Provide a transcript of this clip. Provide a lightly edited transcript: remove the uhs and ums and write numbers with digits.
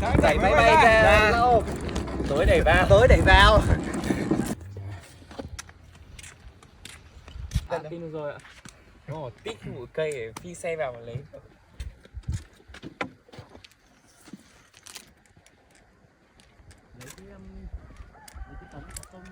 Đẩy máy bay ra. Tối đẩy vào. Tới đẩy vào. Tin được rồi ạ. Nó tích một cây để phi xe vào mà lấy. Lấy cái tấm cà tông